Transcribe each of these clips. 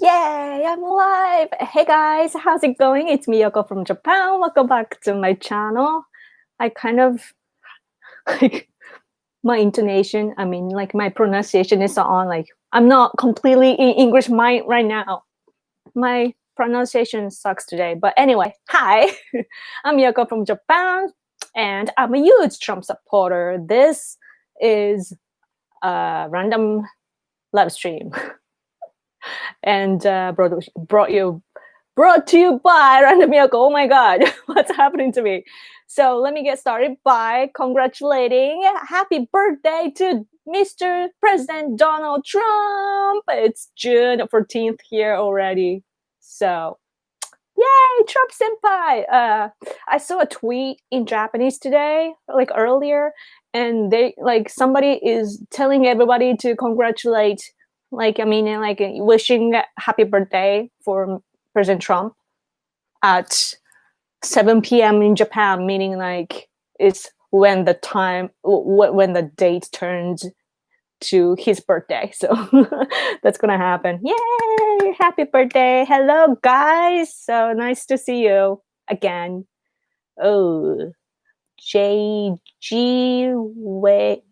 Yay, I'm alive! Hey guys, how's it going? It's me, Yoko from Japan. Welcome back to my channel. I kind of like my intonation, like my pronunciation is on, like I'm not completely in English mind right now. My pronunciation sucks today. But anyway, hi, I'm Yoko from Japan, and I'm a huge Trump supporter. This is a random live stream. And brought to you by Random Yoko. Oh my god, what's happening to me? So let me get started by congratulating happy birthday to Mr. President Donald Trump. It's June 14th here already. So yay, Trump senpai. I saw a tweet in Japanese today, like earlier, and they like somebody is telling everybody to congratulate, wishing happy birthday for President Trump at 7 p.m. in Japan, meaning like it's when the time, when the date turns to his birthday. So that's gonna happen. Yay! Happy birthday! Hello, guys. So nice to see you again. Oh, JG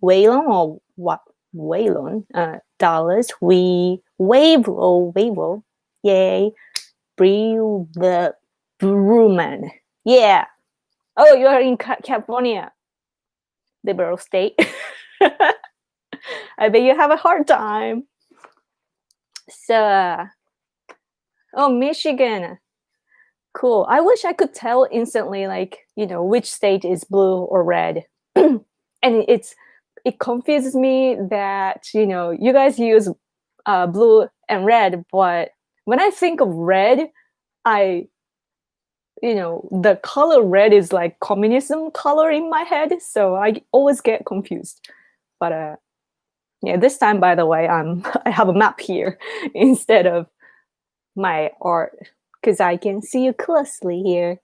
Waylon or what? Waylon dollars. We wave, yay! Brew the Brewman. Yeah. Oh, you are in California, liberal state. I bet you have a hard time. So, oh, Michigan. Cool. I wish I could tell instantly, which state is blue or red. And it confuses me that, you guys use blue and red, but when I think of red, the color red is like communism color in my head, so I always get confused. But yeah, this time, by the way, I have a map here instead of my art because I can see you closely here.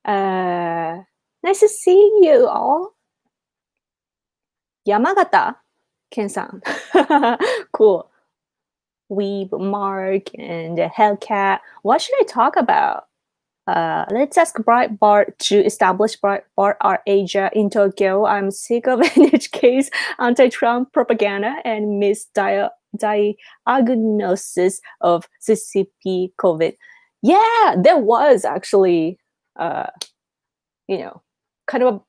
Nice to see you all. Yamagata, Ken-san. Cool. Weeb, Mark, and Hellcat. What should I talk about? Let's ask Breitbart to establish Breitbart Art Asia in Tokyo. I'm sick of NHK's anti-Trump propaganda and misdiagnosis of CCP COVID. Yeah, there was actually, kind of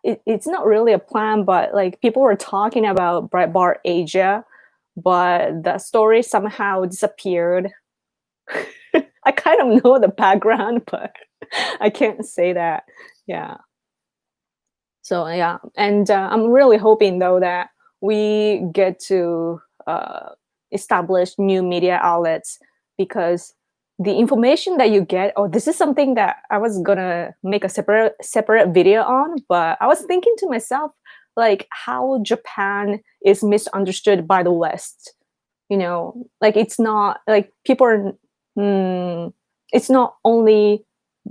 it's not really a plan, but like people were talking about Breitbart Asia, but the story somehow disappeared. I kind of know the background, but I can't say that. Yeah. So yeah, and I'm really hoping though that we get to establish new media outlets, because the information that you get, this is something that I was gonna make a separate video on, but I was thinking to myself, like how Japan is misunderstood by the West. Like it's not like people are. It's not only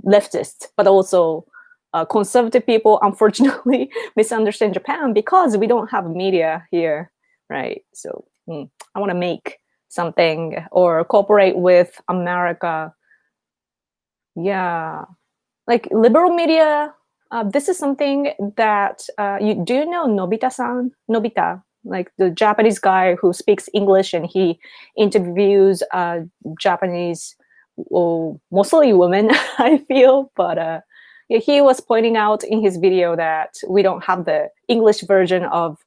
leftists, but also conservative people, unfortunately, misunderstand Japan because we don't have media here, right? So I want to make something or cooperate with America. Yeah, like liberal media. This is something that you do know Nobita-san? Nobita, like the Japanese guy who speaks English and he interviews Japanese, mostly women, I feel. But he was pointing out in his video that we don't have the English version of,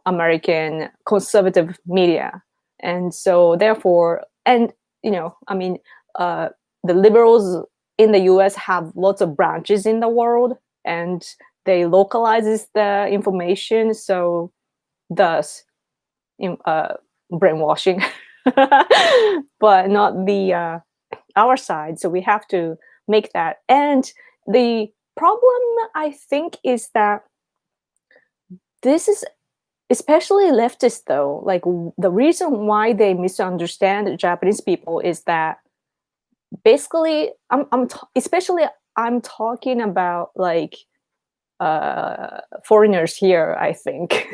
American conservative media. And so therefore, and, the liberals in the US have lots of branches in the world and they localizes the information. So thus brainwashing, but not the our side. So we have to make that. And the problem, I think, is that this is especially leftist though. Like the reason why they misunderstand Japanese people is that basically I'm talking about like foreigners here, I think.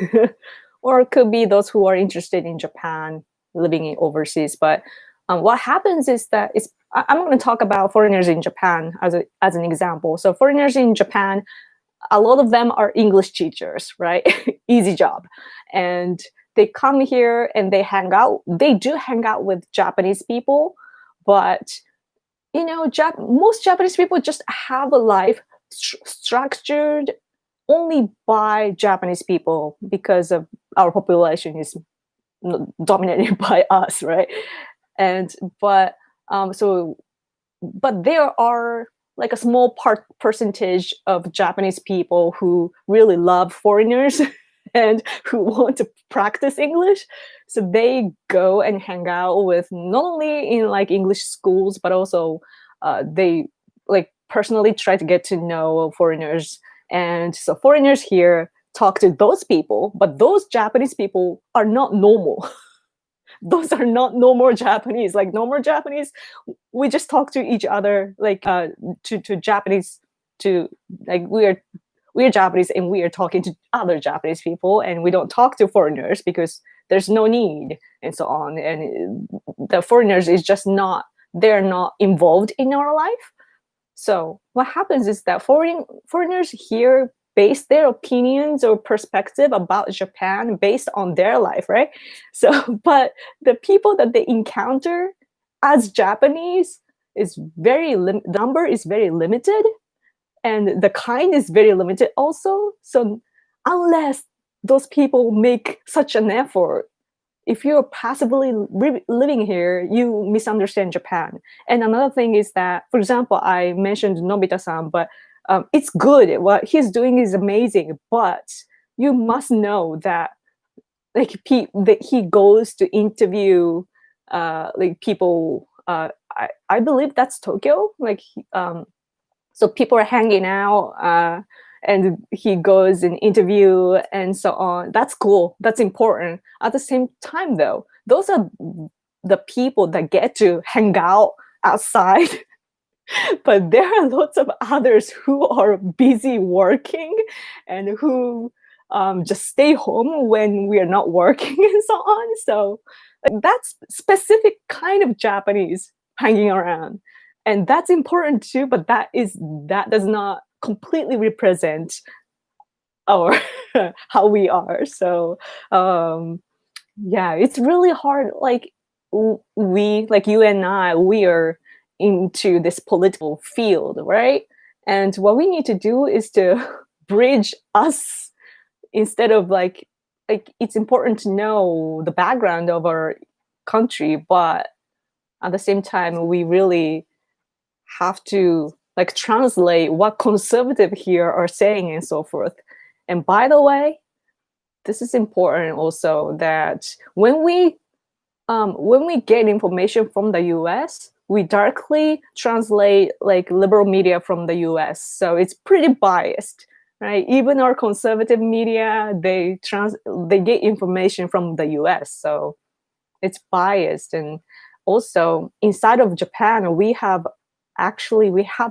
Or it could be those who are interested in Japan, living in overseas. But what happens is that I'm going to talk about foreigners in Japan as an example. So foreigners in Japan, a lot of them are English teachers, right? Easy job. And they come here and they hang out. They do hang out with Japanese people, but most Japanese people just have a life structured only by Japanese people because of our population is dominated by us, right? But there are like a small percentage of Japanese people who really love foreigners and who want to practice English. So they go and hang out with not only in like English schools, but also they like personally try to get to know foreigners. And so foreigners here talk to those people, but those Japanese people are not normal. Those are not normal Japanese. Like normal Japanese, we just talk to each other, like to Japanese, to like we're Japanese and we are talking to other Japanese people, and we don't talk to foreigners because there's no need and so on. And the foreigners is just they're not involved in our life. So what happens is that foreigners here base their opinions or perspective about Japan based on their life, right? So, but the people that they encounter as Japanese is the number is very limited, and the kind is very limited also. So unless those people make such an effort, if you're passively living here, you misunderstand Japan. And another thing is that, for example, I mentioned Nobita-san, but it's good. What he's doing is amazing, but you must know that like that he goes to interview like people. I believe that's Tokyo. Like so people are hanging out, and he goes and interview and so on. That's cool. That's important. At the same time, though, those are the people that get to hang out outside. But there are lots of others who are busy working and who just stay home when we are not working and so on. So like, that's specific kind of Japanese hanging around. And that's important too, but that does not completely represent our how we are. So yeah, it's really hard. Like we, like you and I, we are into this political field, right? And what we need to do is to bridge us instead of like it's important to know the background of our country, but at the same time we really have to like translate what conservative here are saying and so forth. And by the way, this is important also, that when we get information from the US, we directly translate like liberal media from the US. So it's pretty biased, right? Even our conservative media, they get information from the US. So it's biased. And also inside of Japan, we have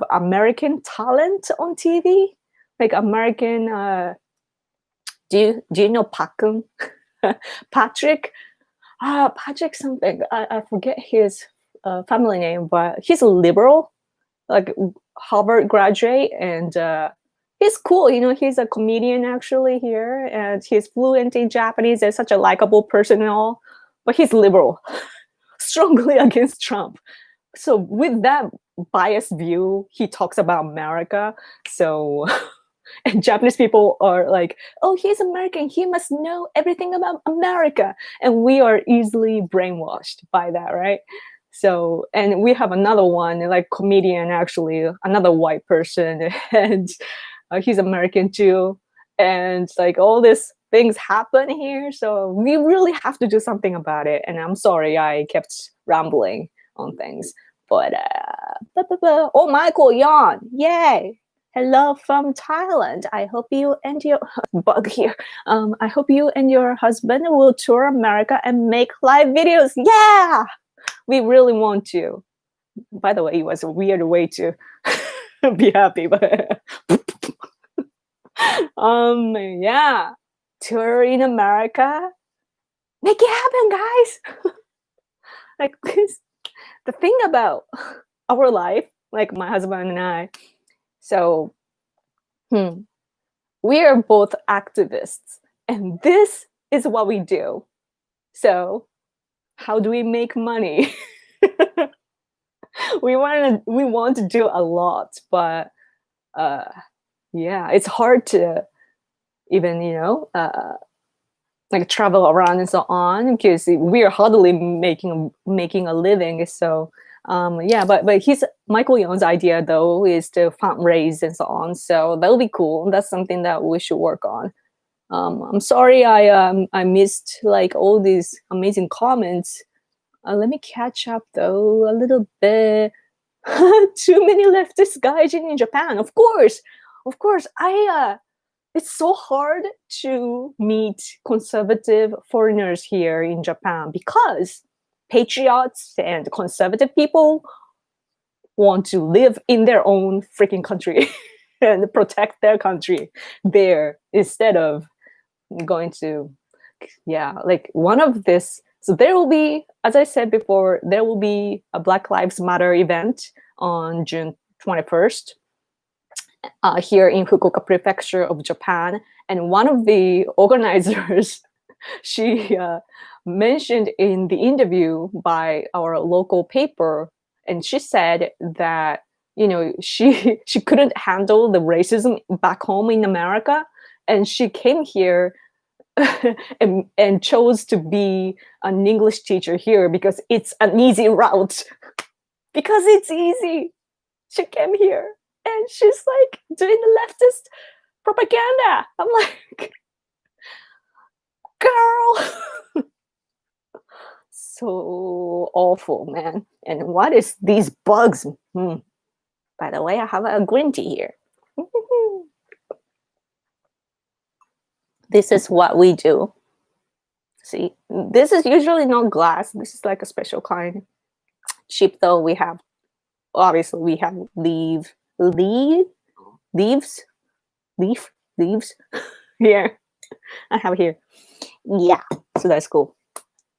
American talent on TV, like American. Do you know Pakkun? Patrick? Patrick something. I forget his family name, but he's a liberal, like Harvard graduate, and he's cool. He's a comedian actually here, and he's fluent in Japanese and such a likable person and all. But he's liberal, strongly against Trump. So with that biased view, he talks about America. So, and Japanese people are like, oh, he's American. He must know everything about America. And we are easily brainwashed by that, right? So, and we have another one, like comedian, actually, another white person, and he's American too. And like all these things happen here. So we really have to do something about it. And I'm sorry, I kept rambling on things. But oh, Michael Yan, yay! Hello from Thailand. I hope you and your bug here. I hope you and your husband will tour America and make live videos. Yeah, we really want to. By the way, it was a weird way to be happy, but yeah, tour in America. Make it happen, guys. like the thing about our life, like my husband and I, so we are both activists, and this is what we do. So how do we make money? we want to do a lot, but yeah, it's hard to even like travel around and so on, because we are hardly making a living. So yeah, but Michael Young's idea though is to fundraise and so on. So that'll be cool. That's something that we should work on. I'm sorry I missed like all these amazing comments. Let me catch up though a little bit. Too many leftist guys in Japan. Of course. It's so hard to meet conservative foreigners here in Japan because patriots and conservative people want to live in their own freaking country and protect their country there instead of going to, like one of this. So there will be, as I said before, there will be a Black Lives Matter event on June 21st. Here in Fukuoka Prefecture of Japan, and one of the organizers, she mentioned in the interview by our local paper, and she said that she couldn't handle the racism back home in America, and she came here and chose to be an English teacher here because it's an easy route. Because it's easy, she came here. And she's like doing the leftist propaganda. I'm like, girl. So awful, man. And what is these bugs? By the way, I have a green tea here. This is what we do. See, this is usually not glass. This is like a special kind. Cheap though, we have leaves here. I have here. Yeah, so that's cool.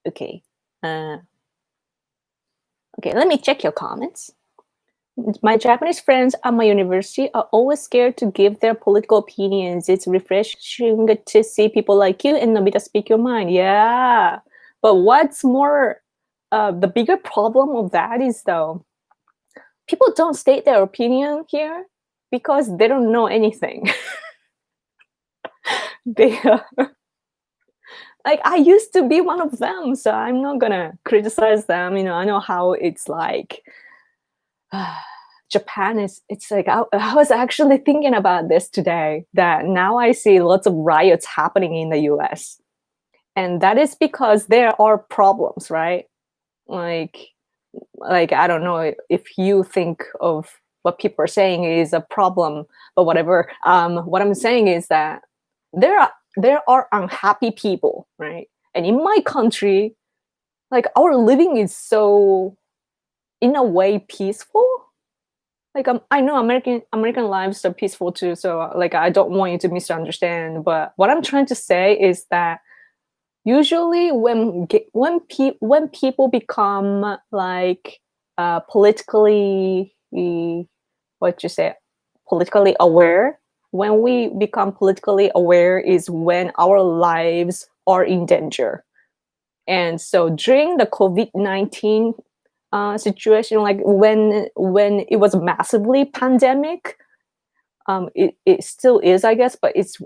Okay. Okay, let me check your comments. My Japanese friends at my university are always scared to give their political opinions. It's refreshing to see people like you and Nobita speak your mind. Yeah. But what's more, the bigger problem of that is though, people don't state their opinion here because they don't know anything. They like, I used to be one of them, so I'm not gonna criticize them. I know how it's like. Japan is, it's like, I was actually thinking about this today, that now I see lots of riots happening in the US. And that is because there are problems, right? Like I don't know if you think of what people are saying is a problem, but whatever. What I'm saying is that there are unhappy people, right? And in my country, like our living is so, in a way, peaceful. Like I know American lives are peaceful too, so like I don't want you to misunderstand. But what I'm trying to say is that usually when people become like politically politically aware, when we become politically aware is when our lives are in danger. And so during the COVID-19 situation, like when it was massively pandemic, it still is, I guess, but it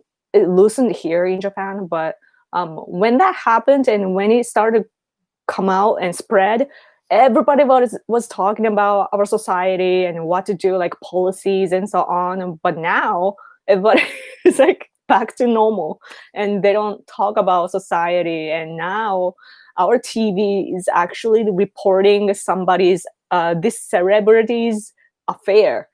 loosened here in Japan. But when that happened and when it started come out and spread, everybody was talking about our society and what to do, like policies and so on. But now everybody is like back to normal and they don't talk about society. And now our TV is actually reporting somebody's this celebrity's affair.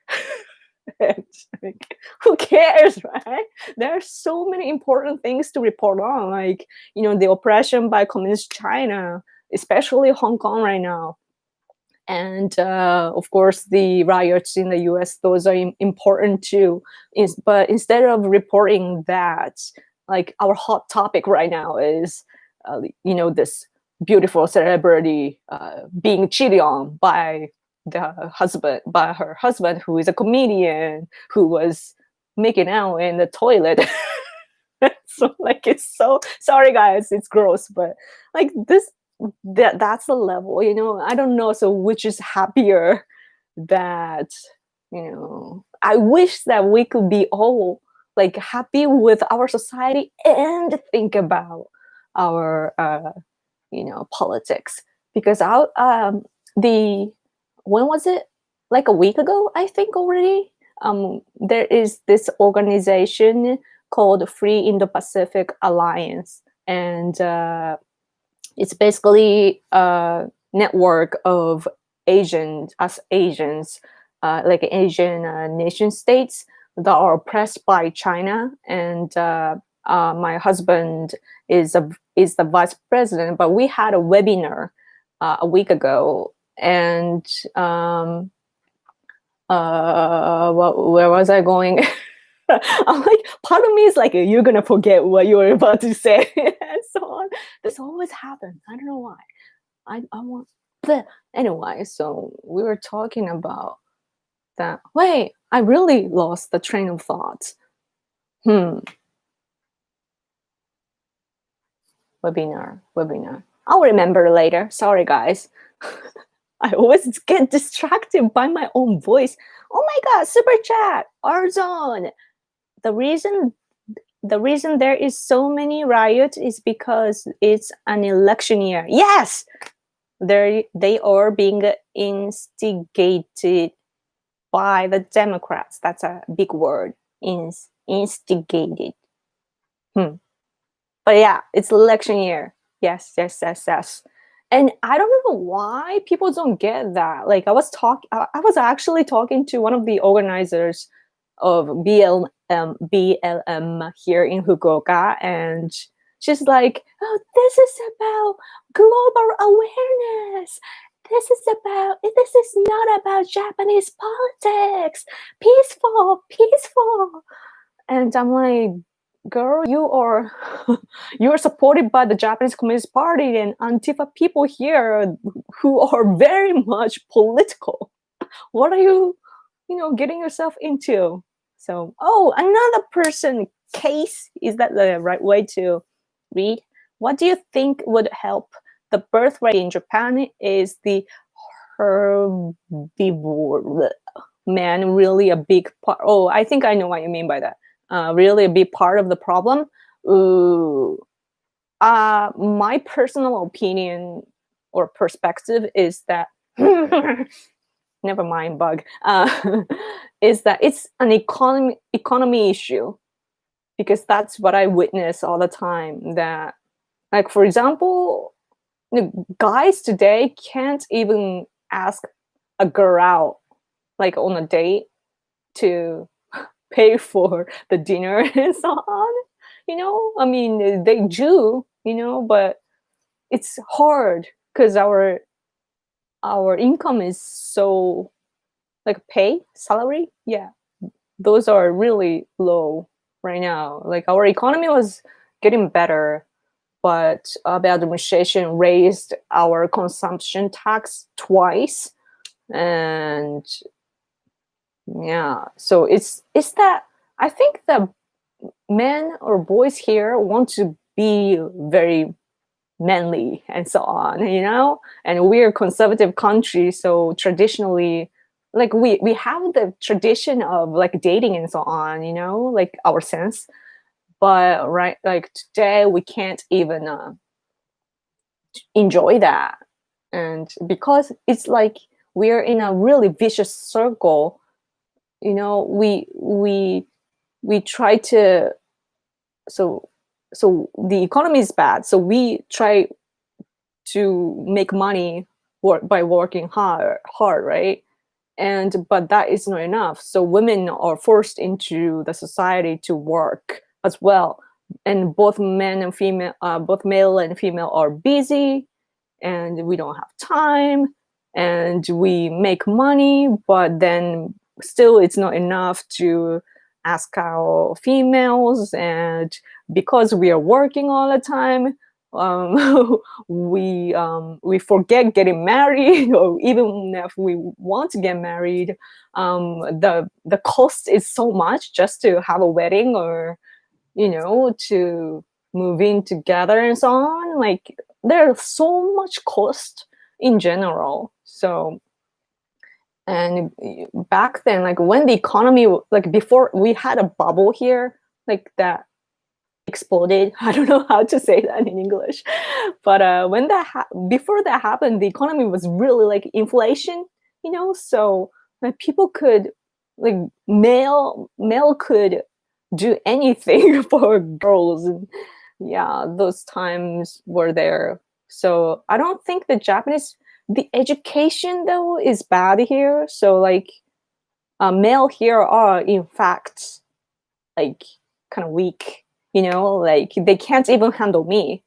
Like, who cares, right? There are so many important things to report on, like the oppression by communist China, especially Hong Kong right now, and of course the riots in the US. Those are important too. But instead of reporting that, like our hot topic right now is this beautiful celebrity being cheated on by her husband, who is a comedian, who was making out in the toilet. So like, it's so sorry guys, it's gross, but like that's the level, I don't know. So which is happier, that I wish that we could be all like happy with our society and think about our politics. Because when was it, like a week ago, I think already, there is this organization called Free Indo-Pacific Alliance, and it's basically a network of Asians, like Asian nation states that are oppressed by China. And my husband is the vice president, but we had a webinar a week ago, and where was I going? I'm like, part of me is like, you're gonna forget what you were about to say, and so on. This always happens. I don't know why. I want. Anyway, so we were talking about that. Wait, I really lost the train of thought. Webinar. I'll remember later. Sorry, guys. I always get distracted by my own voice. Oh my God, super chat, Arzon. The reason there is so many riots is because it's an election year. Yes, they are being instigated by the Democrats. That's a big word. Instigated. But yeah, it's election year. Yes. And I don't know why people don't get that. Like I was actually talking to one of the organizers of BLM here in Fukuoka, and she's like, "Oh, this is about global awareness. This is not about Japanese politics. Peaceful." And I'm like, girl, you are supported by the Japanese Communist Party and Antifa people here who are very much political. What are you getting yourself into? So, another person case, is that the right way to read? What do you think would help the birth rate in Japan? Is the herbivore man really a big part? Oh, I think I know what you mean by that. Really a big part of the problem? My personal opinion or perspective is that never mind, bug. Is that it's an economy issue, because that's what I witness all the time. That, like, for example, guys today can't even ask a girl out, like on a date, to pay for the dinner and so on. I mean, they do, but it's hard because our income is so, like, salary, those are really low right now. Like, our economy was getting better, but the administration raised our consumption tax twice, and so it's that I think that men or boys here want to be very manly and so on, and we're a conservative country, so traditionally, like, we have the tradition of like dating and so on, like our sense, but right, like today we can't even enjoy that, and because it's like we're in a really vicious circle, we try to, so the economy is bad, so we try to make money by working hard, right? But that is not enough, so women are forced into the society to work as well, and both male and female are busy, and we don't have time, and we make money, but then still it's not enough to ask our females, and because we are working all the time, we forget getting married, or even if we want to get married, the cost is so much just to have a wedding, or to move in together and so on. Like there's so much cost in general. So, and back then, like when the economy, like before we had a bubble here, like that exploded. I don't know how to say that in English, but when before that happened, the economy was really like inflation, so like people could, like male could do anything for girls, and yeah, those times were there. So I don't think the education though is bad here. So like male here are in fact like kind of weak, like they can't even handle me.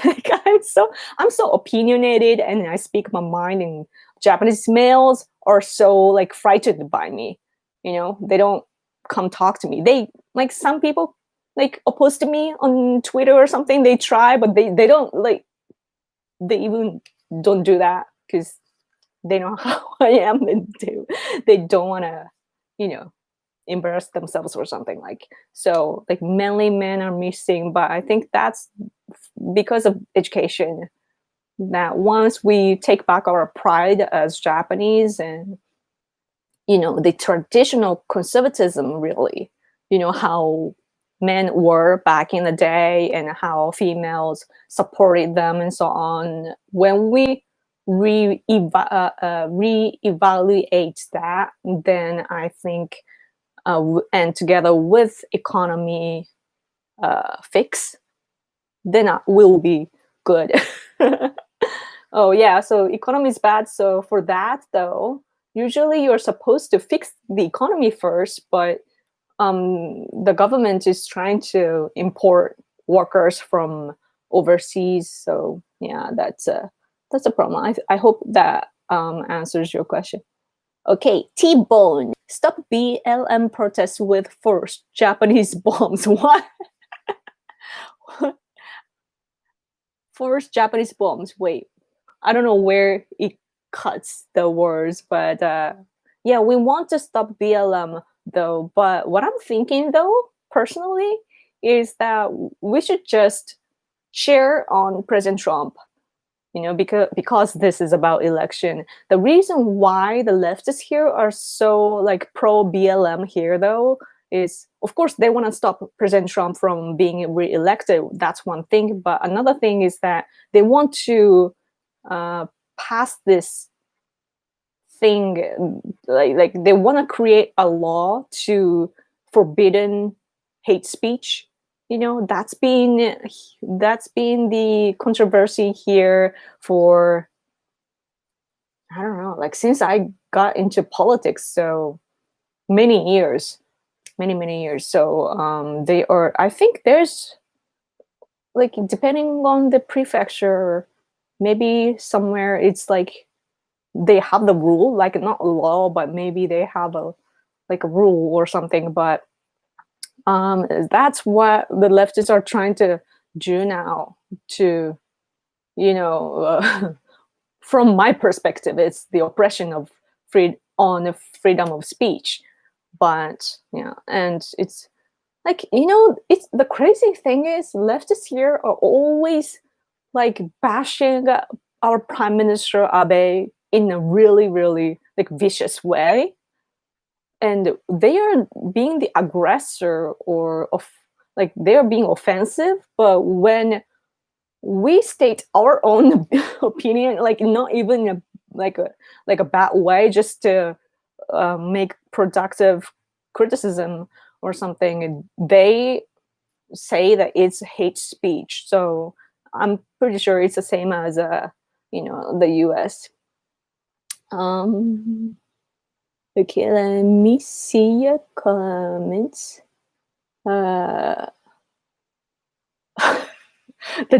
Like I'm so opinionated and I speak my mind, and Japanese males are so like frightened by me. They don't come talk to me. They, like, some people like oppose to me on Twitter or something. They try, but they don't, like, they even don't do that because they know how I am, and they don't want to, embarrass themselves or something. Like, so like mainly men are missing, but I think that's because of education, that once we take back our pride as Japanese, and the traditional conservatism, really, how men were back in the day and how females supported them and so on, when we reevaluate that, then I think and together with economy fix, then we'll be good. Oh yeah, so economy is bad. So for that though, usually you're supposed to fix the economy first, but the government is trying to import workers from overseas. So yeah, that's a problem. I hope that answers your question. Okay, T-Bone. Stop BLM protests with forced Japanese bombs. What? Forced Japanese bombs. Wait, I don't know where it cuts the words, but yeah, we want to stop BLM though. But what I'm thinking though, personally, is that we should just cheer on President Trump. Because this is about election. The reason why the leftists here are so like pro BLM here though is, of course, they want to stop President Trump from being re-elected. That's one thing. But another thing is that they want to pass this thing, like they want to create a law to forbidden hate speech. That's been the controversy here for, I don't know, like since I got into politics, so many years. So I think there's, like, depending on the prefecture, maybe somewhere it's like they have the rule, like not a law, but maybe they have a rule or something. But that's what the leftists are trying to do now. To, from my perspective, it's the oppression of freedom of speech. But yeah, and it's like, it's the crazy thing is leftists here are always like bashing our Prime Minister Abe in a really, really like vicious way. And they are being the aggressor, or like they are being offensive. But when we state our own opinion, like not even a bad way, just to make productive criticism or something, they say that it's hate speech. So I'm pretty sure it's the same as the US. Okay, let me see your comments. The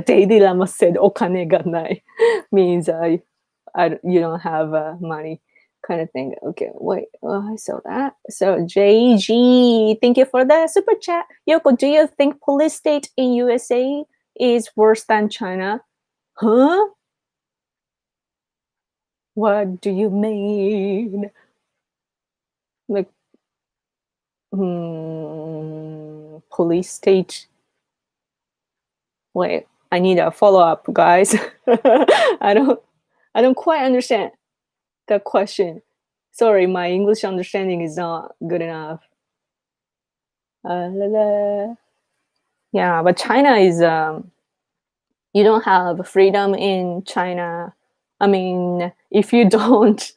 Daily Lama said, "Okane ga nai," means you don't have money, kind of thing. Okay, wait, I saw that. So JG, thank you for the super chat. Yoko, do you think police state in USA is worse than China. Huh? What do you mean? Like, police state. Wait, I need a follow-up, guys. I don't quite understand the question. Sorry, my English understanding is not good enough. Yeah, but China is you don't have freedom in China. I mean, if you don't,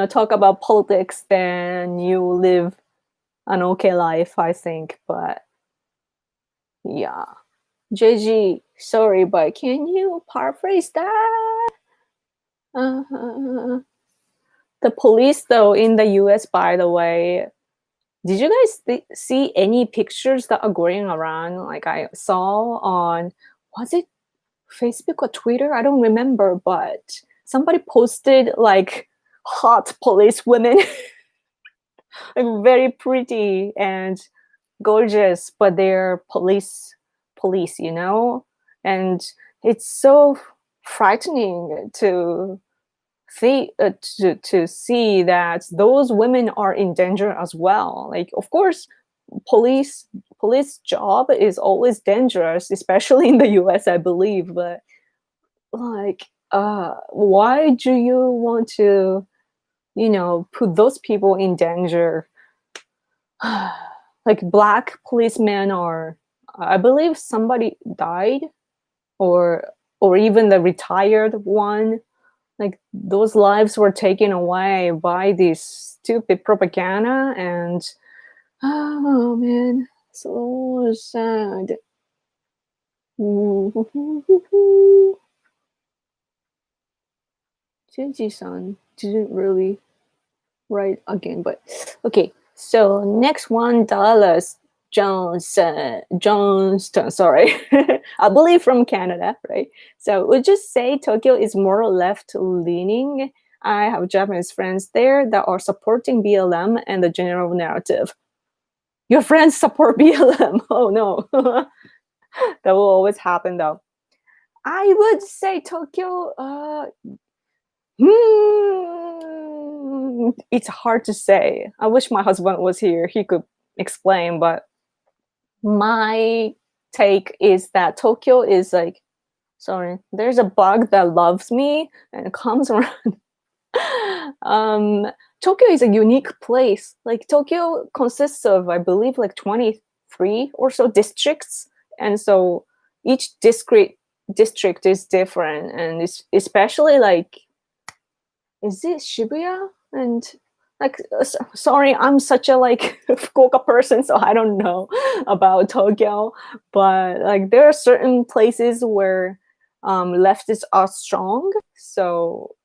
talk about politics, then you live an okay life, I think. But yeah, JG, sorry, but can you paraphrase that? The police, though, in the US, by the way, did you guys see any pictures that are going around? Like I saw on, was it Facebook or Twitter? I don't remember, but somebody posted like hot police women, like very pretty and gorgeous, but they're police, and it's so frightening to see that those women are in danger as well. Like, of course, police job is always dangerous, especially in the US, I believe. But like, why do you want to, put those people in danger? Like black policemen, or I believe somebody died, or even the retired one. Like those lives were taken away by this stupid propaganda, and oh man, so sad. Jinji-san didn't really write again, but okay. So next one, Dallas Johnston, sorry. I believe from Canada, right? So would you say Tokyo is more left-leaning? I have Japanese friends there that are supporting BLM and the general narrative. Your friends support BLM? Oh no. That will always happen though. I would say Tokyo, it's hard to say. I wish my husband was here. He could explain, but my take is that Tokyo is like, sorry, there's a bug that loves me and comes around. Tokyo is a unique place. Like Tokyo consists of, I believe, like 23 or so districts, and so each district is different, and it's especially like, is it Shibuya? And like, sorry, I'm such a like Fukuoka person, so I don't know about Tokyo, but like there are certain places where leftists are strong. So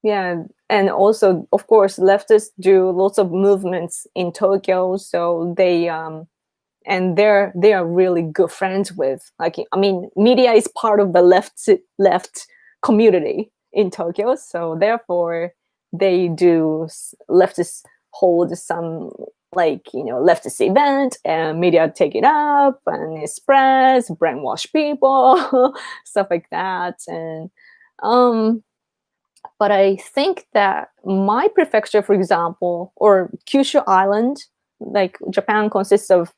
yeah, and also of course leftists do lots of movements in Tokyo, so they and they are really good friends with, like, I mean, media is part of the left community in Tokyo, so therefore they do leftists hold some, like, leftist event, and media take it up and it spreads, brainwash people, stuff like that. And but I think that my prefecture, for example, or Kyushu Island, like Japan consists of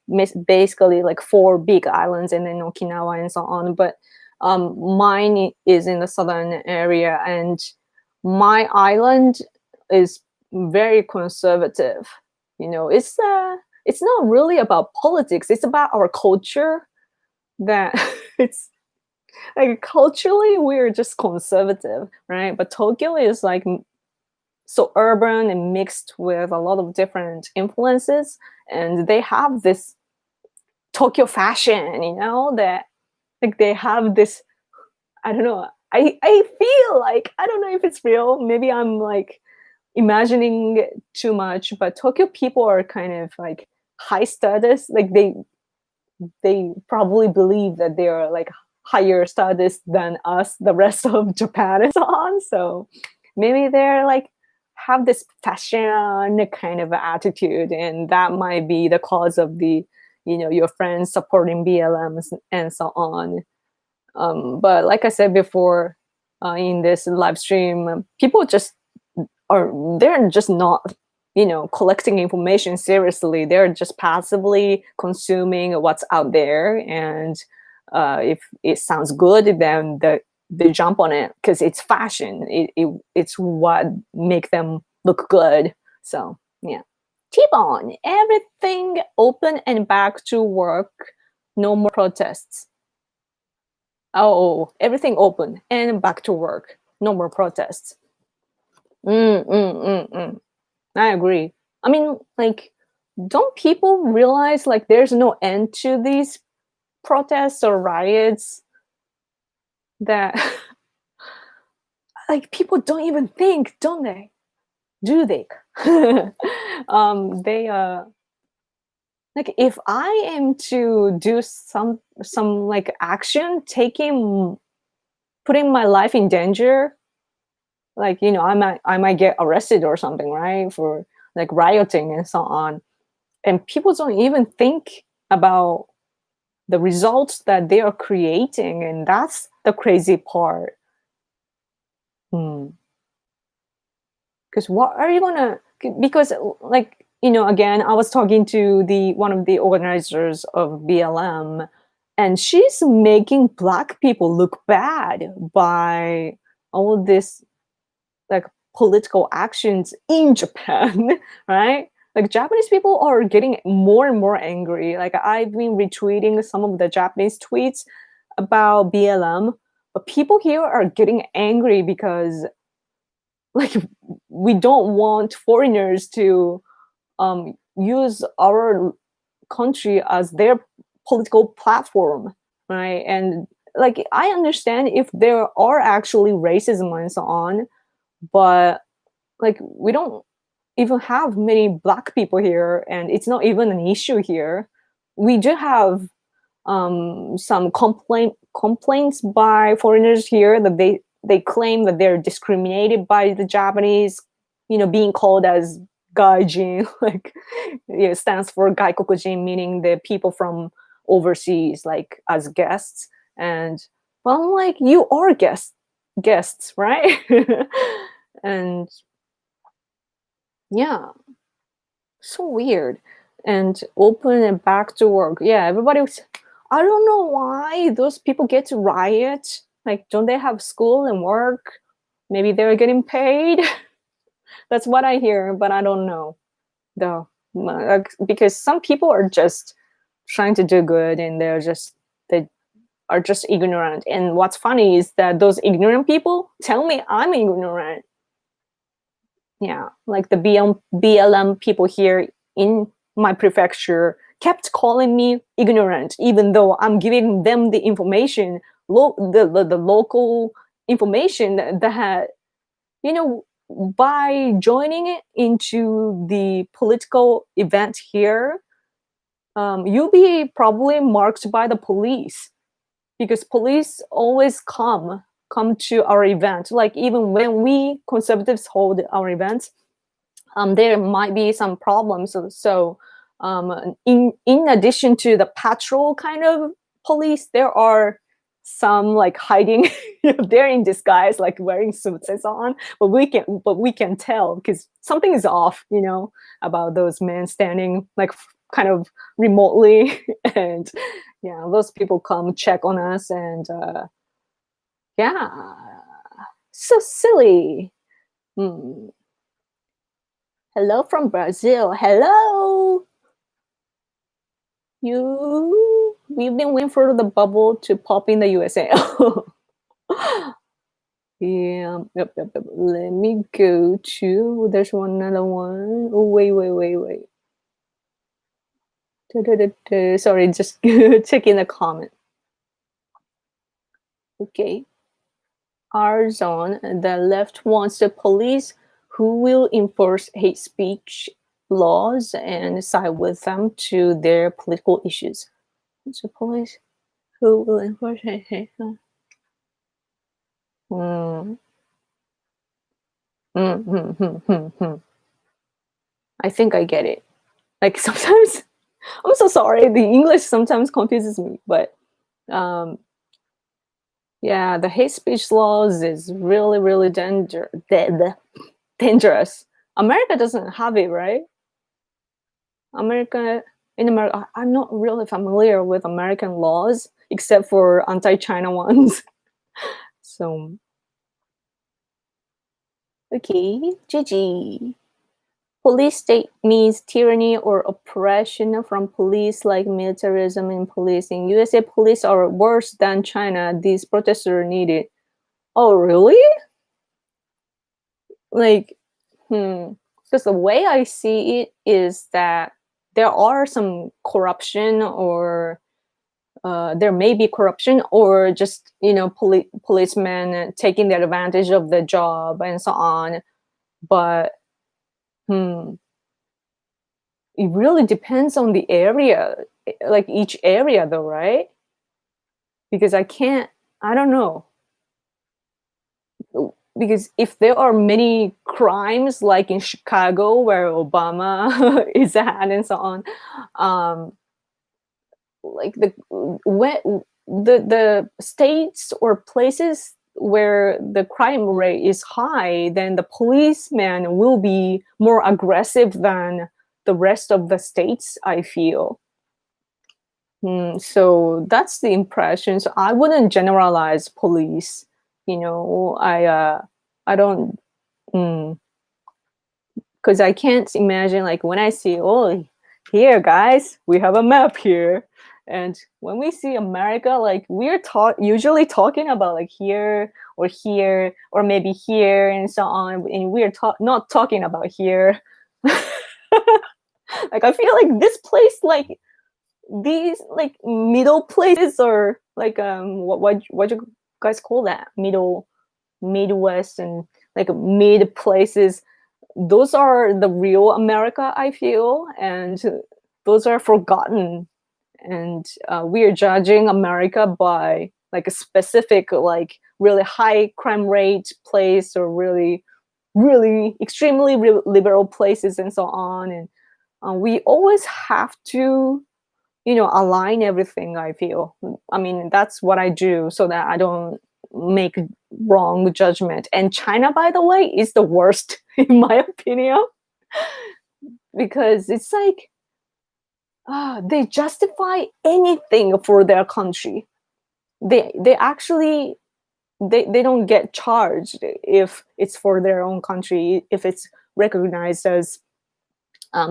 basically like 4 big islands and then Okinawa and so on. But mine is in the southern area, and my island is very conservative. It's not really about politics. It's about our culture. That it's like culturally we're just conservative, right? But Tokyo is like so urban and mixed with a lot of different influences, and they have this Tokyo fashion, that like they have this, I don't know, I feel like, I don't know if it's real, maybe I'm like imagining too much, but Tokyo people are kind of like high status, like they probably believe that they are like higher status than us, the rest of Japan is on. So maybe they're like have this fashion kind of attitude, and that might be the cause of the your friends supporting BLMs and so on. But like I said before, in this live stream, people they're just not, collecting information seriously. They're just passively consuming what's out there, and if it sounds good, then they jump on it because it's fashion. It's what make them look good. So yeah. T-Bone, everything open and back to work. No more protests. Oh, everything open and back to work. No more protests. I agree. I mean, like, don't people realize like there's no end to these protests or riots? That like people don't even think, don't they? Do they? They like if I am to do some like action, putting my life in danger, like I might get arrested or something, right, for like rioting and so on, and people don't even think about the results that they are creating, and that's the crazy part. Because what are you gonna? Because like again, I was talking to one of the organizers of BLM, and she's making Black people look bad by all this like political actions in Japan, right? Like Japanese people are getting more and more angry. Like I've been retweeting some of the Japanese tweets about BLM, but people here are getting angry because like we don't want foreigners to use our country as their political platform, right? And like I understand if there are actually racism and so on, but like we don't even have many Black people here, and it's not even an issue here. We do have some complaints by foreigners here that they claim that they're discriminated by the Japanese, being called as gaijin, like it stands for gaikokujin, meaning the people from overseas, like as guests. And well, I'm like, you are guests, right? And yeah, so weird. And open and back to work. Yeah, everybody was. I don't know why those people get to riot. Like, don't they have school and work? Maybe they're getting paid. That's what I hear, but I don't know, though. Like, because some people are just trying to do good, and they are just ignorant. And what's funny is that those ignorant people tell me I'm ignorant. Yeah, like the BLM people here in my prefecture kept calling me ignorant, even though I'm giving them the information, the local information that by joining into the political event here, you'll be probably marked by the police, because police always come to our event. Like even when we conservatives hold our events, there might be some problems. So in addition to the patrol kind of police, there are some like hiding. They're in disguise, like wearing suits and so on. But we can tell because something is off, about those men standing like kind of remotely. And yeah, those people come check on us, and yeah, so silly. Hello from Brazil. Hello. We've been waiting for the bubble to pop in the USA. Yeah. Yep. Let me go to. There's another one. Oh, wait. Sorry, just checking the comment. Okay. Our zone, the left wants the police who will enforce hate speech laws and side with them to their political issues. So police who will enforce hate. I think I get it. Like sometimes I'm so sorry. The English sometimes confuses me, but um, yeah, the hate speech laws is really, really dangerous. America doesn't have it, right? In America, I'm not really familiar with American laws except for anti-China ones. So, okay, GG. Police state means tyranny or oppression from police, like militarism in policing. USA police are worse than China. These protesters are needed. Oh, really? Like, because the way I see it is that there are some corruption, or there may be corruption, or just policemen taking the advantage of the job and so on. But it really depends on the area, like each area, though, right? Because I don't know. Because if there are many crimes, like in Chicago where Obama is at and so on, like the states or places where the crime rate is high, then the policeman will be more aggressive than the rest of the states, I feel. So that's the impression. So I wouldn't generalize police. I don't, because I can't imagine, like, when I see, oh, here, guys, we have a map here. And when we see America, like, we're usually talking about like here or maybe here and so on, and we're not talking about here. Like, I feel like this place, like these like middle places, or like what you guys call that, Midwest and like mid places, those are the real America, I feel, and those are forgotten. And we are judging America by like a specific, like really high crime rate place, or really, really extremely liberal places and so on. And we always have to, align everything, I feel. I mean, that's what I do so that I don't make wrong judgment. And China, by the way, is the worst in my opinion, because it's like they justify anything for their country. They actually they don't get charged if it's for their own country, if it's recognized as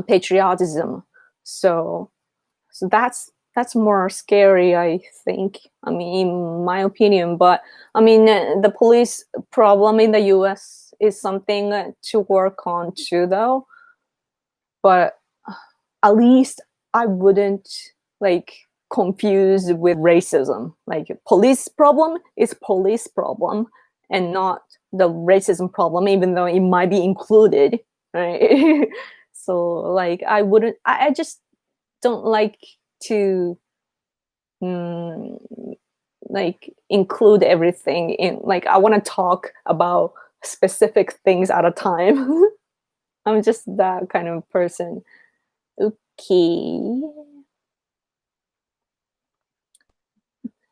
patriotism. So that's more scary, I think. I mean, in my opinion. But I mean, the police problem in the US is something to work on too, though. But at least I wouldn't like confuse with racism. Like, police problem is police problem and not the racism problem, even though it might be included, right? So like, I just don't like to like include everything in, like, I want to talk about specific things at a time. I'm just that kind of person.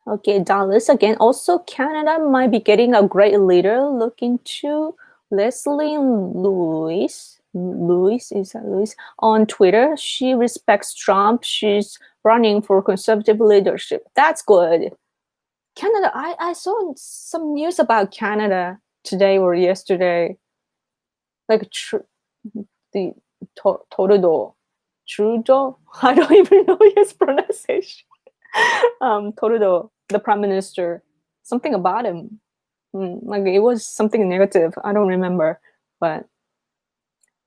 Okay, Dallas again. Also, Canada might be getting a great leader. Look into Leslie Lewis. Is that Lewis? On Twitter, she respects Trump. She's running for conservative leadership. That's good. Canada, I saw some news about Canada today or yesterday. Like the Trudeau. I don't even know his pronunciation. Trudeau, the prime minister, something about him. Like, it was something negative. I don't remember, but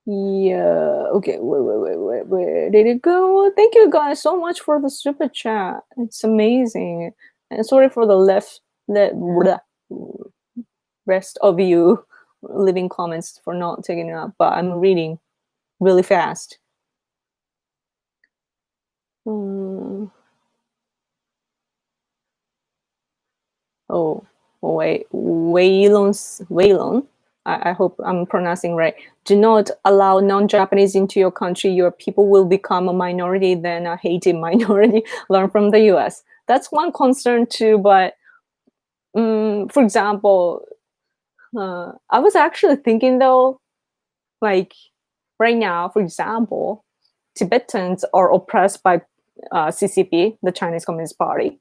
yeah. Okay, where did it go? Thank you guys so much for the super chat. It's amazing. And sorry for the rest of you leaving comments for not taking it up, but I'm reading really fast. Oh, wait, Waylon. I hope I'm pronouncing right. Do not allow non-Japanese into your country. Your people will become a minority, then a hated minority. Learn from the US. That's one concern too. But for example, I was actually thinking though, like right now, for example, Tibetans are oppressed by CCP, the Chinese Communist Party.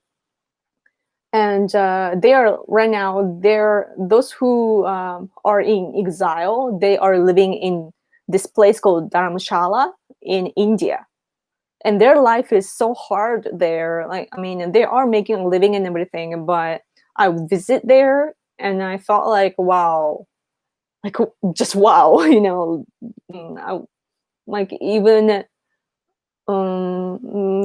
And they are right now, those who are in exile, they are living in this place called Dharamshala in India. And their life is so hard there. Like, I mean, they are making a living and everything, but I would visit there and I felt like, wow, like just wow, like even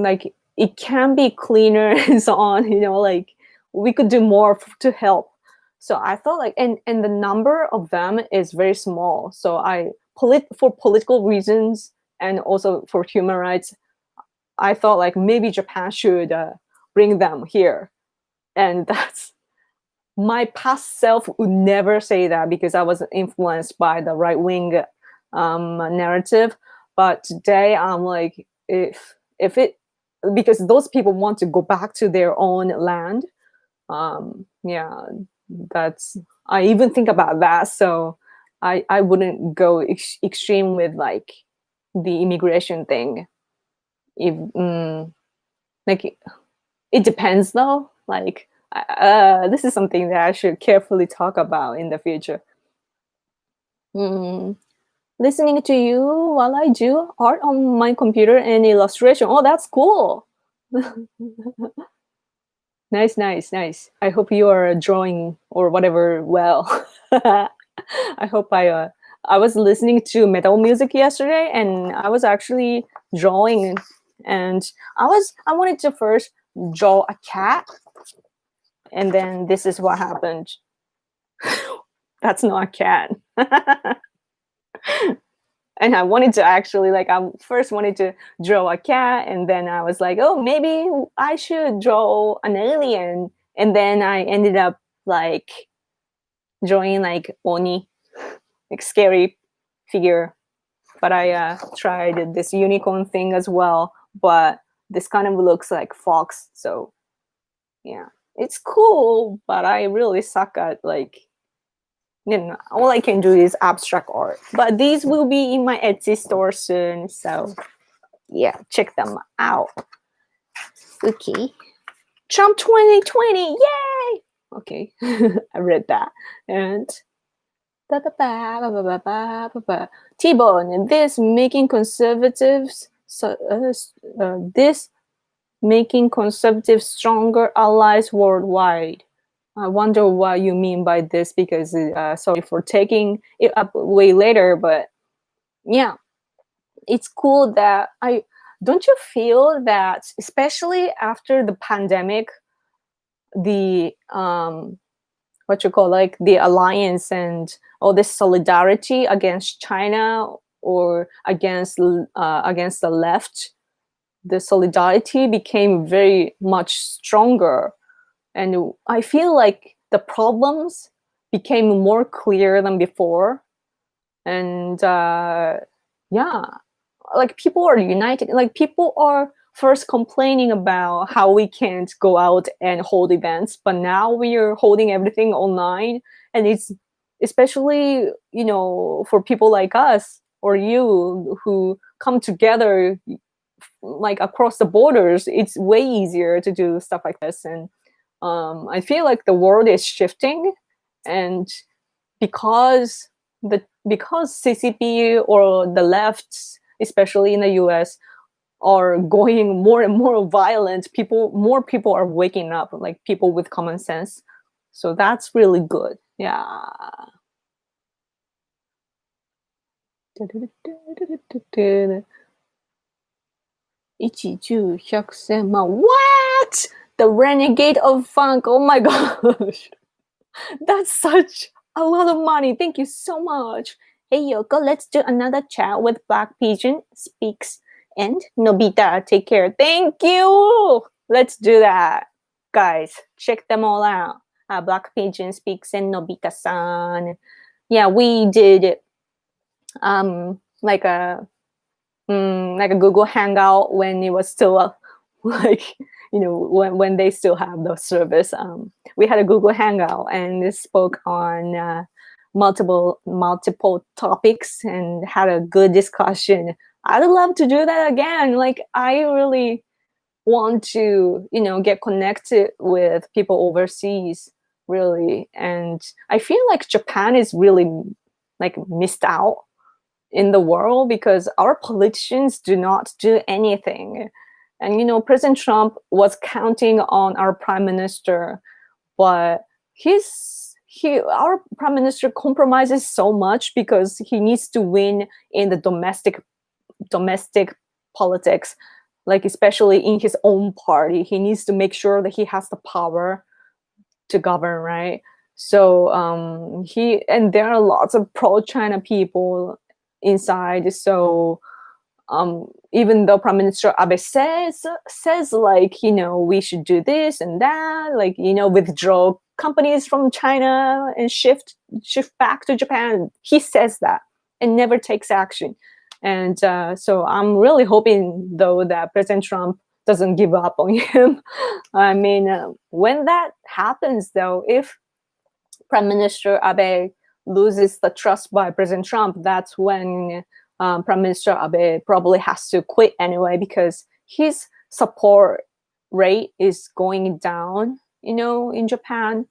like it can be cleaner and so on, like we could do more to help. So I thought like, and the number of them is very small. So for political reasons and also for human rights, I thought like maybe Japan should bring them here. And that's my past self would never say that because I was influenced by the right-wing narrative. But today I'm like, if it, because those people want to go back to their own land, yeah, that's, I even think about that. So I wouldn't go extreme with like the immigration thing. If like it depends though. Like this is something that I should carefully talk about in the future. Listening to you while I do art on my computer and illustration. Oh, that's cool. Nice. I hope you are drawing or whatever well. I hope I was listening to metal music yesterday and I was actually drawing, and I wanted to first draw a cat, and then this is what happened. That's not a cat. And I wanted to actually, like, I first wanted to draw a cat, and then I was like, oh, maybe I should draw an alien. And then I ended up like drawing like Oni, like scary figure. But I tried this unicorn thing as well, but this kind of looks like fox. So yeah, it's cool, but I really suck at like, all I can do is abstract art. But these will be in my Etsy store soon. So yeah, check them out. Okay. Trump 2020, yay! Okay, I read that. And T-Bone, this making conservatives stronger allies worldwide. I wonder what you mean by this, because sorry for taking it up way later, but yeah, it's cool that don't you feel that, especially after the pandemic, the what you call like the alliance and all this solidarity against China or against the left, the solidarity became very much stronger. And I feel like the problems became more clear than before. And yeah, like people are united. Like people are first complaining about how we can't go out and hold events, but now we are holding everything online. And it's especially, for people like us or you who come together like across the borders, it's way easier to do stuff like this. And I feel like the world is shifting, and because CCP or the left, especially in the US, are going more and more violent, more people are waking up, like people with common sense. So that's really good. Yeah. What? The renegade of funk. Oh my gosh. That's such a lot of money. Thank you so much. Hey Yoko, let's do another chat with Black Pigeon Speaks and Nobita. Take care. Thank you. Let's do that. Guys, check them all out. Black Pigeon Speaks and Nobita-san. yeah, we did like a Google Hangout when it was still like when they still have the service. We had a Google Hangout and spoke on multiple topics and had a good discussion. I'd love to do that again. Like I really want to get connected with people overseas, really. And I feel like Japan is really like missed out in the world because our politicians do not do anything. And President Trump was counting on our prime minister, but our prime minister compromises so much because he needs to win in the domestic politics, like especially in his own party. He needs to make sure that he has the power to govern, right? So and there are lots of pro-China people inside. So even though Prime Minister Abe says like we should do this and that, like withdraw companies from China and shift back to Japan, he says that and never takes action. And so I'm really hoping though that President Trump doesn't give up on him. I mean, when that happens though, if Prime Minister Abe loses the trust by President Trump, that's when Prime Minister Abe probably has to quit anyway, because his support rate is going down, in Japan.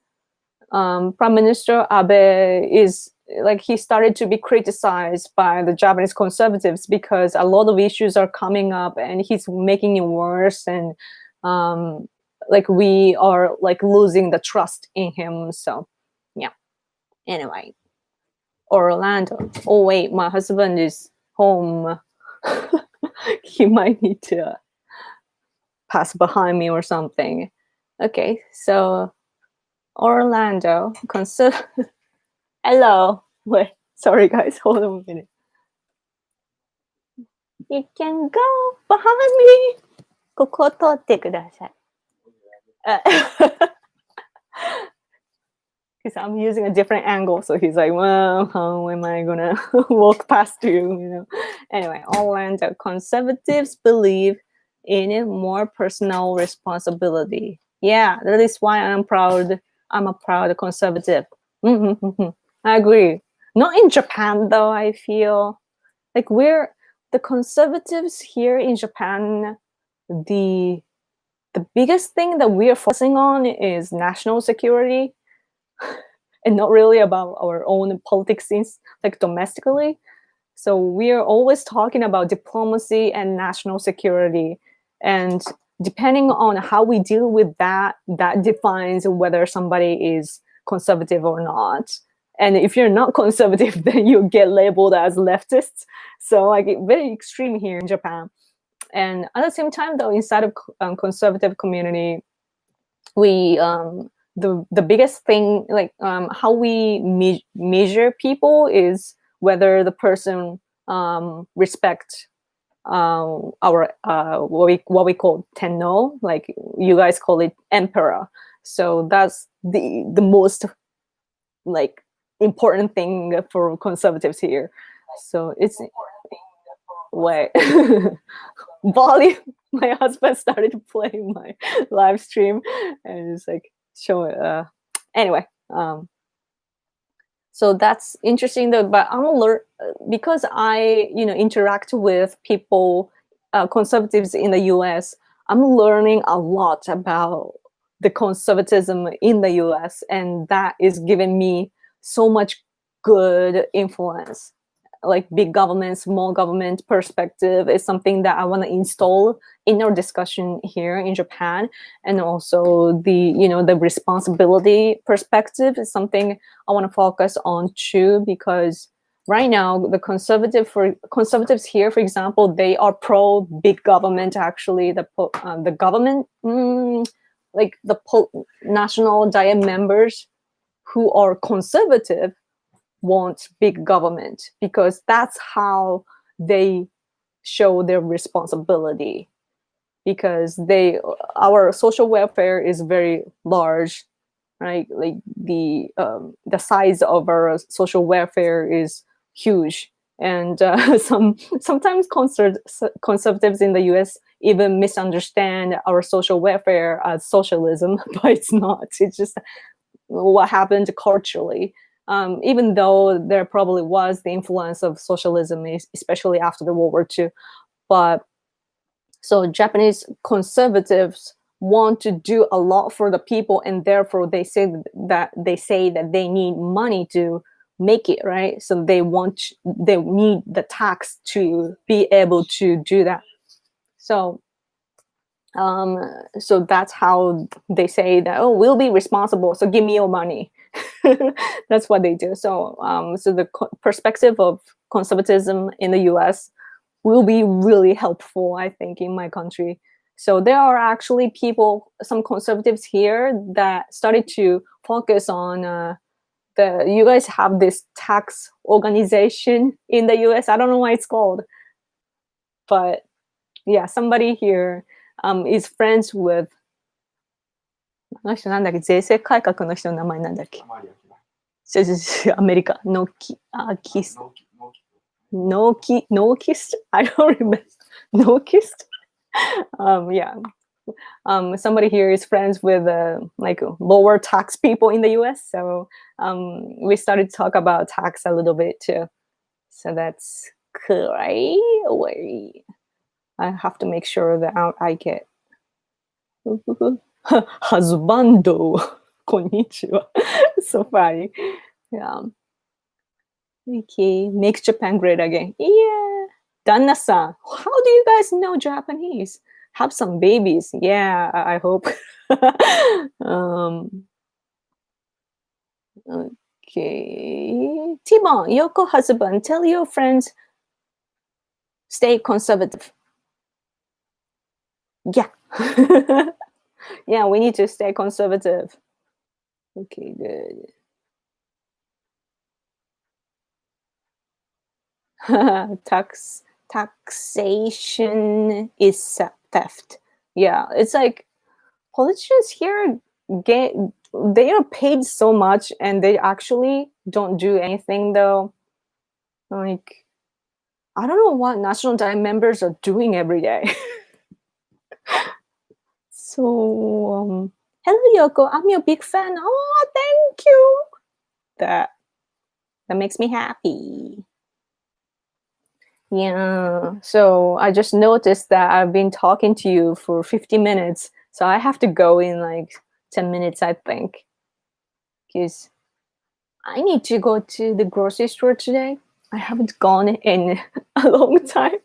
Prime Minister Abe is like, he started to be criticized by the Japanese conservatives because a lot of issues are coming up and he's making it worse. And like we are like losing the trust in him. So yeah, anyway. Orlando. Oh wait, my husband is home. He might need to pass behind me or something. Okay, so Orlando. Hello. Wait, sorry guys, hold on a minute. You can go behind me. ここ通ってください。Because I'm using a different angle, so he's like, well, how am I gonna walk past you? Anyway, Orlando. Conservatives believe in a more personal responsibility. Yeah, that is why I'm proud. I'm a proud conservative. I agree. Not in Japan, though. I feel like we're the conservatives here in Japan. The biggest thing that we are focusing on is national security. And not really about our own politics, like domestically. So we are always talking about diplomacy and national security. And depending on how we deal with that defines whether somebody is conservative or not. And if you're not conservative, then you get labeled as leftists. So like very extreme here in Japan. And at the same time, though, inside of conservative community, we the biggest thing, like how we measure people is whether the person respect our what we call tenno, like you guys call it emperor. So that's the most like important thing for conservatives here. So it's wait. Volume. My husband started to play my live stream and it's like show it. Anyway, so that's interesting though. But I'm because I interact with people, conservatives in the U.S. I'm learning a lot about the conservatism in the U.S. and that is giving me so much good influence. Like big government, small government perspective is something that I want to install in our discussion here in Japan. And also the responsibility perspective is something I want to focus on too, because right now the conservatives here, for example, they are pro big government. Actually, the government, like the national diet members who are conservative want big government because that's how they show their responsibility, because our social welfare is very large right? Like the size of our social welfare is huge, and sometimes conservatives in the U.S. even misunderstand our social welfare as socialism, but it's not. It's just what happened culturally. Even though there probably was the influence of socialism, especially after the World War II, but so Japanese conservatives want to do a lot for the people, and therefore they say that they need money to make it, right? So they need the tax to be able to do that. So so that's how they say that, oh, we'll be responsible, so give me your money. That's what they do. So so the perspective of conservatism in the US will be really helpful, I think, in my country. So there are actually some conservatives here that started to focus on you guys have this tax organization in the US. I don't know what it's called, but yeah, somebody here is friends with あの人なんだっけ、税制改革の人の名前なんだっけ。アメリカ、ノーキス。I don't remember. Nookist? Yeah. Somebody here is friends with like lower tax people in the US. So we started to talk about tax a little bit too. So that's great. I have to make sure that I get husbando. Konnichiwa. So funny. Yeah. Okay. Make Japan great again. Yeah. Danna-san. How do you guys know Japanese? Have some babies. Yeah, I hope. Okay. Timon, Yoko husband, tell your friends stay conservative. Yeah. Yeah, we need to stay conservative. Okay, good. Taxation is theft. Yeah, it's like politicians here they are paid so much and they actually don't do anything though. Like, I don't know what National Diet members are doing every day. So, hello Yoko, I'm your big fan. Oh, thank you. That makes me happy. Yeah, so I just noticed that I've been talking to you for 50 minutes. So I have to go in like 10 minutes, I think. Because I need to go to the grocery store today. I haven't gone in a long time.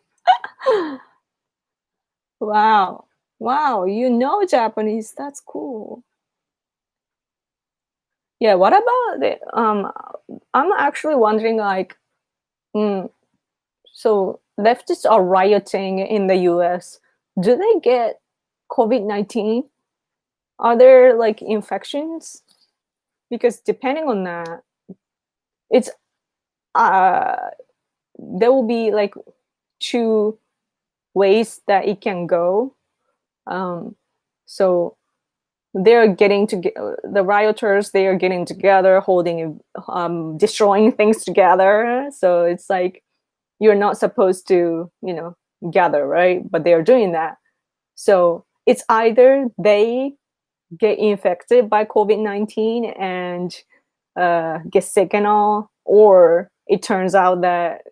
Wow. Wow, you know Japanese. That's cool. Yeah, what about it? I'm actually wondering like, so leftists are rioting in the US. Do they get COVID-19? Are there like infections? Because depending on that, it's there will be like two ways that it can go. So they're getting the rioters, they are getting together, holding destroying things together. So it's like you're not supposed to, gather, right? But they are doing that. So it's either they get infected by COVID-19 and get sick and all, or it turns out that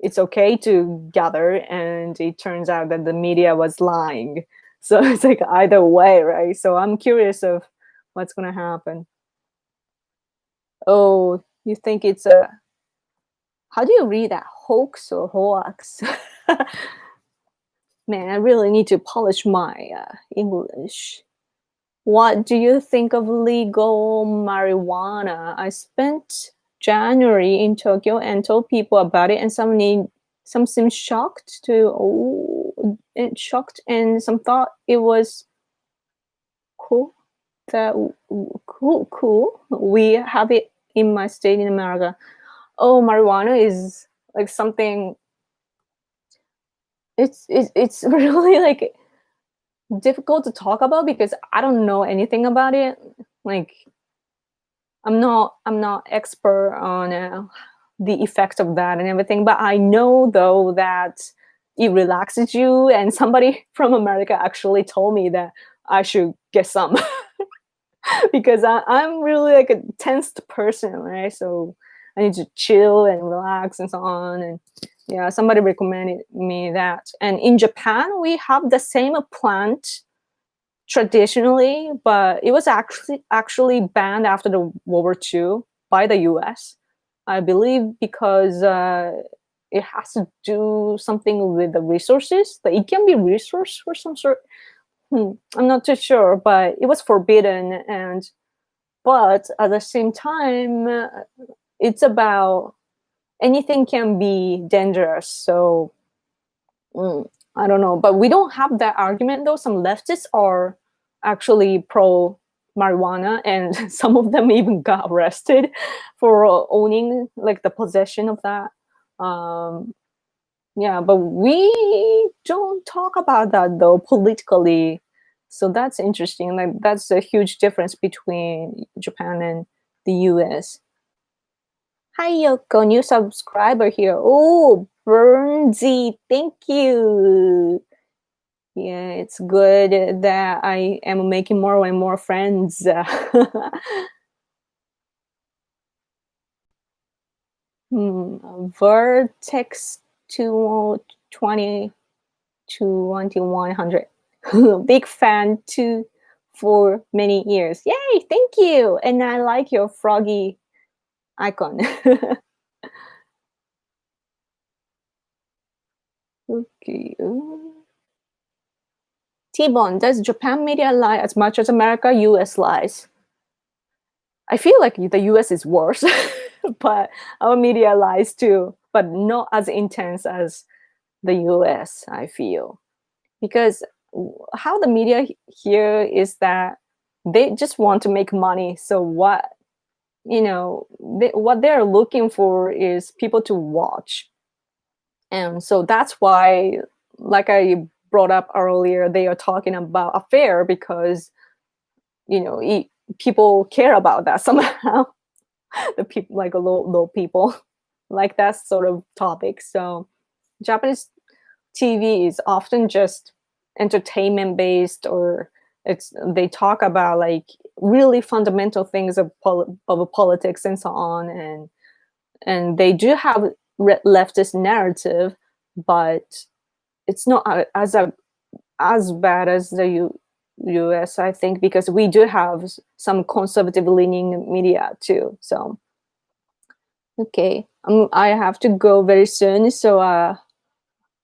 it's okay to gather and it turns out that the media was lying. So it's like either way, right? So I'm curious of what's going to happen. Oh, you think it's how do you read that? Hoax or hoax? Man, I really need to polish my English. What do you think of legal marijuana? I spent January in Tokyo and told people about it, and some seemed shocked and some thought it was cool. Cool. We have it in my state in America. Oh, marijuana is like something. It's really like difficult to talk about because I don't know anything about it. like I'm not expert on the effect of that and everything, but I know though that it relaxes you. And somebody from America actually told me that I should get some because I'm really like a tensed person, right? So I need to chill and relax and so on. And yeah, somebody recommended me that. And in Japan, we have the same plant traditionally, but it was actually banned after the World War II by the US, I believe, because it has to do something with the resources. But it can be resource or some sort. I'm not too sure, but it was forbidden. But at the same time, it's about anything can be dangerous. So I don't know, but we don't have that argument though. Some leftists are actually pro marijuana, and some of them even got arrested for owning like the possession of that. Yeah, but we don't talk about that though politically. So that's interesting. Like that's a huge difference between Japan and the US. Hi Yoko, new subscriber here. Oh, Burnsy, thank you. Yeah, it's good that I am making more and more friends. Vertex 220 to 2100. Big fan too for many years. Yay, thank you. And I like your froggy icon. Okay. T-Bone, does Japan media lie as much as America? US lies. I feel like the US is worse, but our media lies too, but not as intense as the US, I feel. Because how the media here is that they just want to make money. So what, what they're looking for is people to watch. And so that's why, like I brought up earlier, they are talking about affair because, people care about that somehow. The people, like low people, like that sort of topic. So Japanese TV is often just entertainment based, or they talk about like really fundamental things of politics and so on, and they do have leftist narrative, but it's not as bad as the US, I think, because we do have some conservative leaning media too. So okay, I have to go very soon. So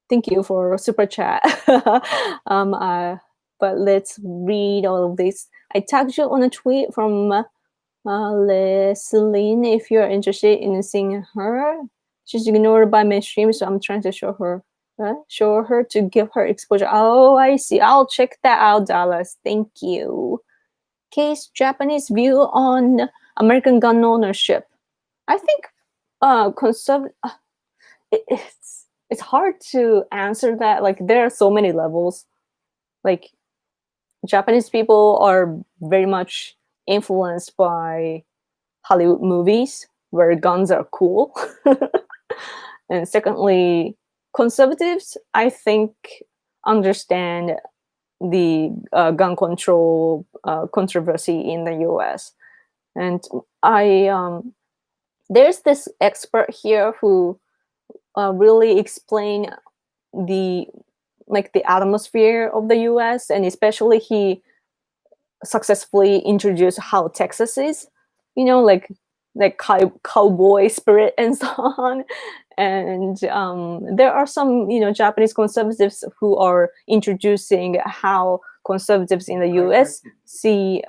thank you for super chat. But let's read all of this. I tagged you on a tweet from Leslie. If you're interested in seeing her, she's ignored by mainstream, so I'm trying to show her to give her exposure. Oh, I see. I'll check that out, Dallas. Thank you. Case Japanese view on American gun ownership. I think it's hard to answer that. Like there are so many levels. Like Japanese people are very much influenced by Hollywood movies where guns are cool. And secondly, conservatives, I think, understand the gun control controversy in the US. And there's this expert here who really explained the atmosphere of the US, and especially he successfully introduced how Texas is, like cowboy spirit and so on. And there are some Japanese conservatives who are introducing how conservatives in the US see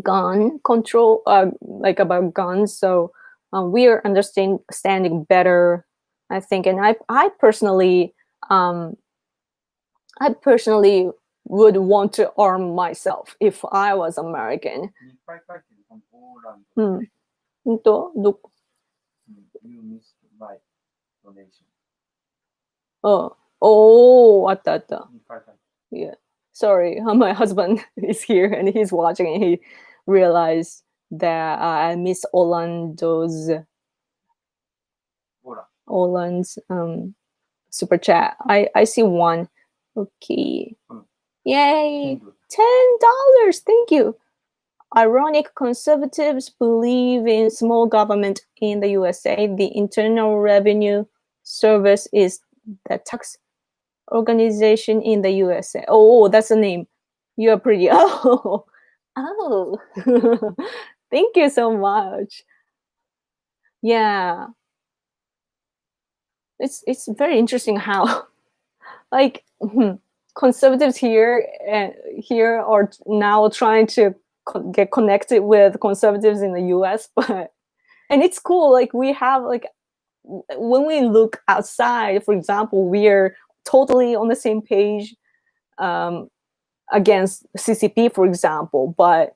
gun control, like about guns. So we are understanding better, I think. And I personally would want to arm myself if I was American. あった。Yeah. Sorry, my husband is here and he's watching. And realize that I miss Orlando's super chat. I see one. Okay. Yay. $10. Thank you. Ironic conservatives believe in small government in the USA. The Internal Revenue Service is the tax organization in the USA. Oh, that's the name. You're pretty. Oh. Thank you so much. Yeah. It's very interesting how like conservatives here are now trying to get connected with conservatives in the US, and it's cool. Like we have like when we look outside, for example, we're totally on the same page against CCP, for example, but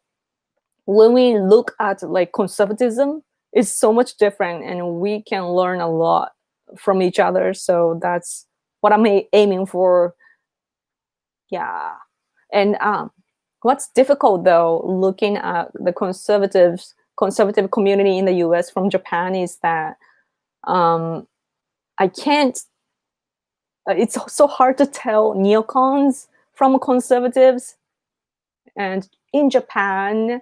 when we look at like conservatism, it's so much different, and we can learn a lot from each other. So that's what I'm aiming for. Yeah. And what's difficult though, looking at the conservative community in the US from Japan, is that I can't, it's so hard to tell neocons from conservatives. And in Japan,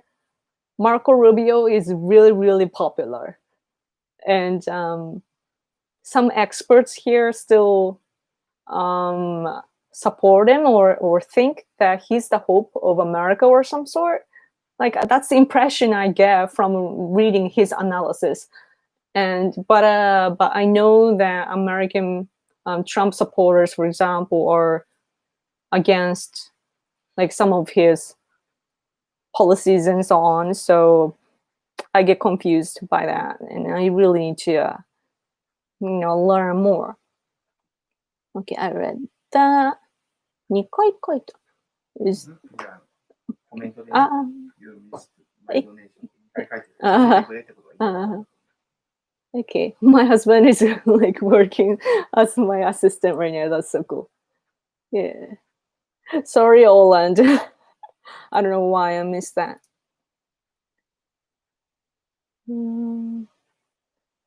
Marco Rubio is really, really popular. And some experts here still support him or think that he's the hope of America or some sort. Like that's the impression I get from reading his analysis. But I know that American Trump supporters, for example, are against like some of his policies and so on. So I get confused by that, and I really need to learn more. Okay, I read that. 2回書いた。コメントで、You missed my donation. 2回書いてくれってことは言う。Okay, my husband is like working as my assistant right now. That's so cool. Yeah. Sorry, Oland. I don't know why I missed that.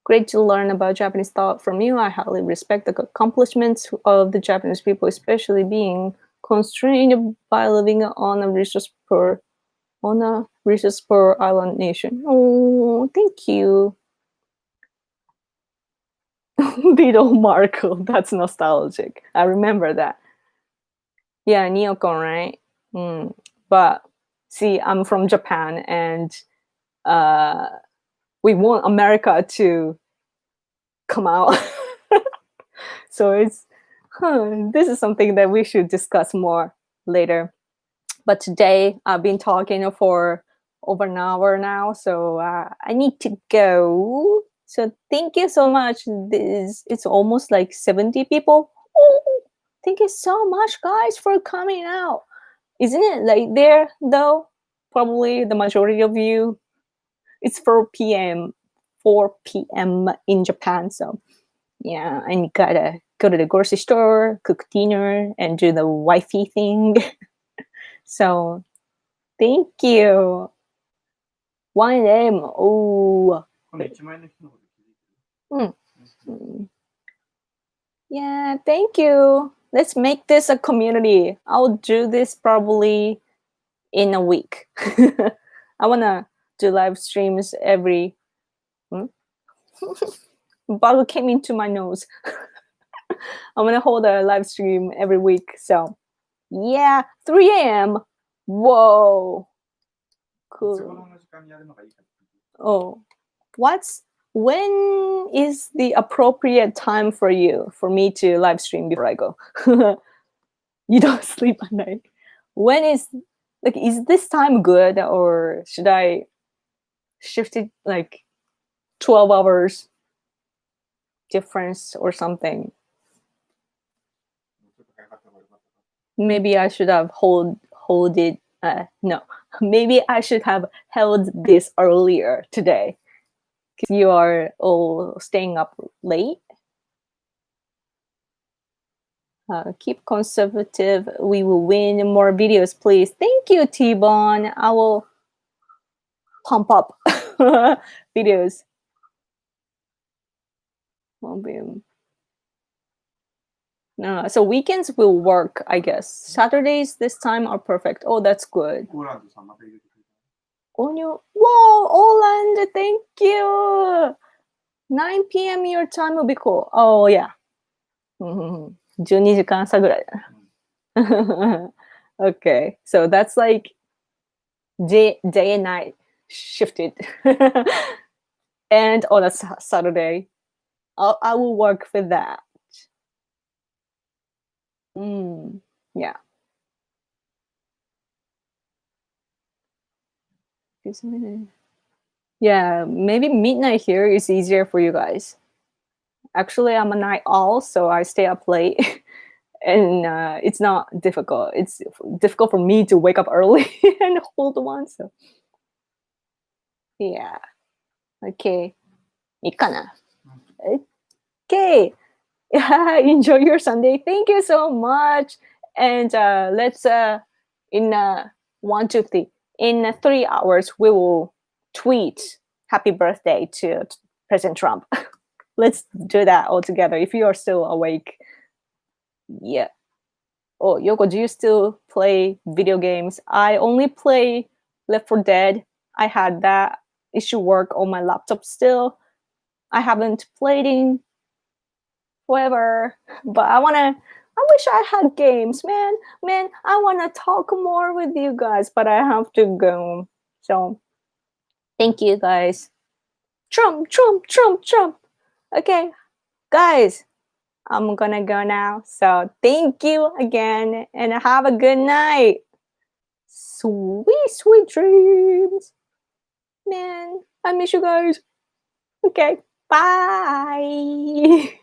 Great to learn about Japanese thought from you. I highly respect the accomplishments of the Japanese people, especially being constrained by living on a resource poor island nation. Oh, thank you. Beetle Marco, that's nostalgic. I remember that. Yeah, neocon, right? But see, I'm from Japan, and we want America to come out. So this is something that we should discuss more later. But today I've been talking for over an hour now, so I need to go. So thank you so much. It's almost like 70 people. Oh, thank you so much, guys, for coming out. Isn't it late there, though? Probably the majority of you. It's 4 p.m. in Japan. So yeah, I gotta go to the grocery store, cook dinner, and do the wifey thing. So thank you. 1 a.m. Oh. Yeah, thank you. Let's make this a community. I'll do this probably in a week. I wanna do live streams every. Bug came into my nose. I'm gonna hold a live stream every week. So yeah, 3 a.m. Whoa, cool. Oh, when is the appropriate time for me to live stream before I go? You don't sleep at night. When is this time good, or should I shift it like 12 hours difference or something? Maybe I should have hold it. No, maybe I should have held this earlier today, because you are all staying up late. Keep conservative. We will win more videos, please. Thank you, T-Bon. I will pump up videos. No, so weekends will work, I guess. Saturdays this time are perfect. Oh, that's good. オーランドさんまた入れてくれた。 On your whoa, Oland, thank you. 9 p.m. your time will be cool. Oh yeah. 12時間差ぐらいだな。Okay, so that's like day and night shifted. And on a Saturday, I will work for that. Yeah. Yeah, maybe midnight here is easier for you guys. Actually, I'm a night owl, so I stay up late. And it's not difficult. It's difficult for me to wake up early and hold one. So, yeah. Okay. いいかな? Okay. Enjoy your Sunday. Thank you so much. And let's in 1, 2, 3. In 3 hours, we will tweet happy birthday to President Trump. Let's do that all together if you are still awake. Yeah. Oh, Yoko, do you still play video games? I only play Left 4 Dead. I had that issue work on my laptop still. I haven't played in forever, but I wish I had games, man. I want to talk more with you guys, but I have to go. So, thank you guys. Trump. Okay, guys, I'm gonna go now. So, thank you again, and have a good night. Sweet dreams. Man, I miss you guys. Okay, bye.